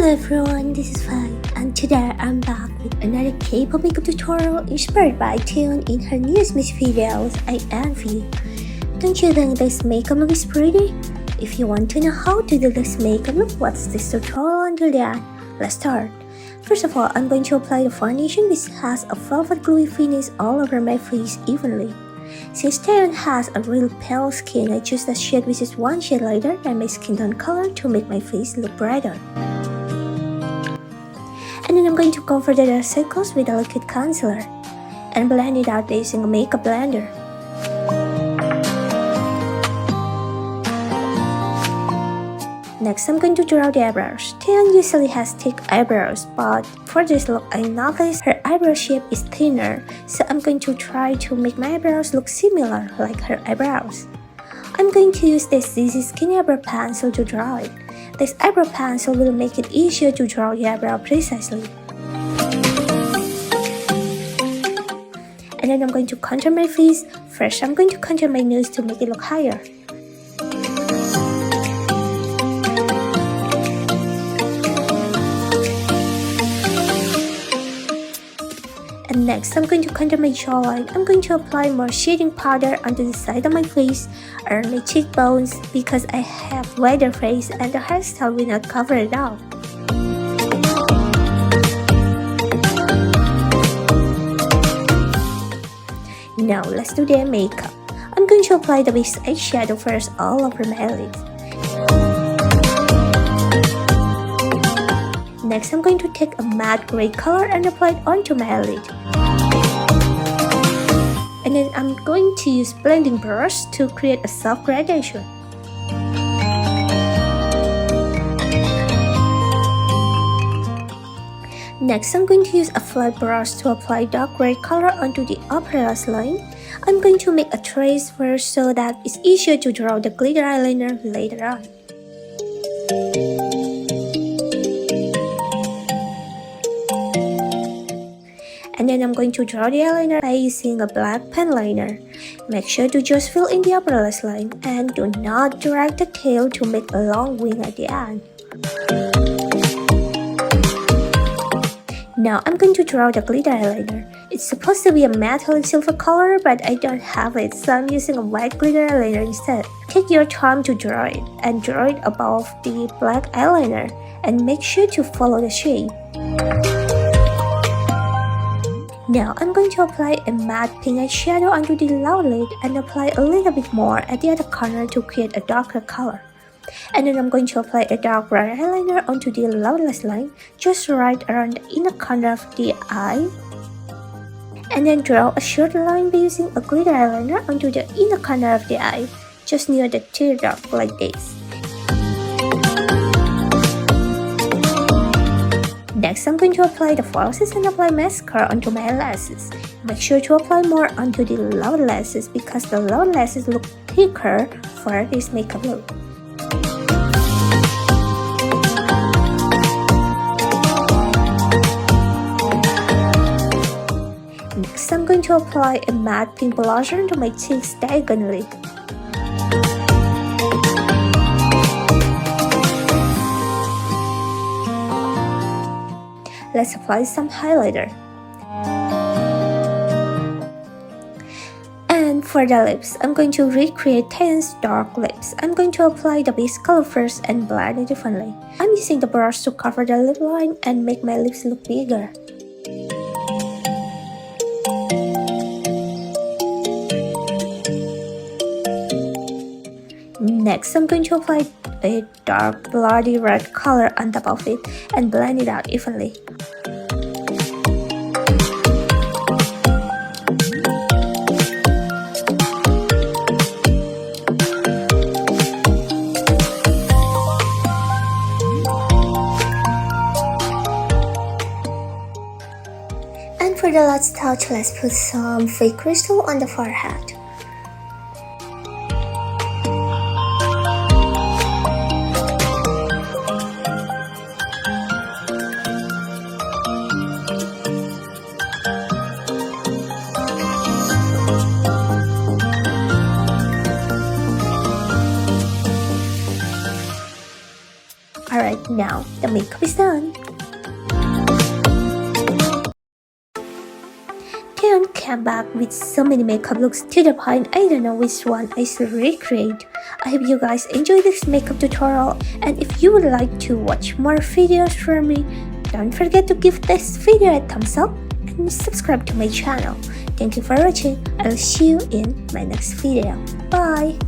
Hello everyone, this is Fan, and today I'm back with another K-pop makeup tutorial inspired by Taeyeon in her newest music videos, I INVU. Don't you think this makeup look is pretty? If you want to know how to do this makeup look, watch this tutorial until the end. Let's start. First of all, I'm going to apply the foundation which has a velvet gluey finish all over my face evenly. Since Taeyeon has a real pale skin, I choose the shade which is one shade lighter than my skin tone color to make my face look brighter. And then I'm going to cover the dark circles with a liquid concealer and blend it out using a makeup blender. Next, I'm going to draw the eyebrows. Taeyeon usually has thick eyebrows, but for this look, I noticed her eyebrow shape is thinner, so I'm going to try to make my eyebrows look similar like her eyebrows. I'm going to use this ZZ Skinny Eyebrow Pencil to draw it. This eyebrow pencil will make it easier to draw the eyebrow precisely. And then I'm going to contour my face. First, I'm going to contour my nose to make it look higher. And next, I'm going to contour my jawline. I'm going to apply more shading powder onto the side of my face or my cheekbones because I have wider face and the hairstyle will not cover it up. Now, let's do the makeup. I'm going to apply the base eyeshadow first all over my eyelids. Next, I'm going to take a matte gray color and apply it onto my eyelid. And then I'm going to use blending brush to create a soft gradation. Next, I'm going to use a flat brush to apply dark gray color onto the upper lash line. I'm going to make a trace first so that it's easier to draw the glitter eyeliner later on. And then I'm going to draw the eyeliner by using a black pen liner. Make sure to just fill in the upper lash line and do not drag the tail to make a long wing at the end. Now I'm going to draw the glitter eyeliner. It's supposed to be a metallic silver color, but I don't have it, so I'm using a white glitter eyeliner instead. Take your time to draw it and draw it above the black eyeliner and make sure to follow the shape. Now, I'm going to apply a matte pink eyeshadow onto the lower lid and apply a little bit more at the other corner to create a darker color. And then I'm going to apply a dark brown eyeliner onto the lower lash line, just right around the inner corner of the eye. And then draw a short line by using a glitter eyeliner onto the inner corner of the eye, just near the teardrop like this. Next, I'm going to apply the falsies and apply mascara onto my eyelashes. Make sure to apply more onto the lower lashes because the lower lashes look thicker for this makeup look. Next, I'm going to apply a matte pink blusher onto my cheeks diagonally. Let's apply some highlighter. And for the lips, I'm going to recreate Taeyeon's dark lips. I'm going to apply the base color first and blend it differently. I'm using the brush to cover the lip line and make my lips look bigger. Next, I'm going to apply a dark bloody red color on top of it and blend it out evenly. And for the last touch, let's put some fake crystal on the forehead. Alright, Now, the makeup is done. Taeyeon came back with so many makeup looks to the point I don't know which one I should recreate. I hope you guys enjoyed this makeup tutorial, and if you would like to watch more videos from me, don't forget to give this video a thumbs up and subscribe to my channel. Thank you for watching. I'll see you in my next video. Bye!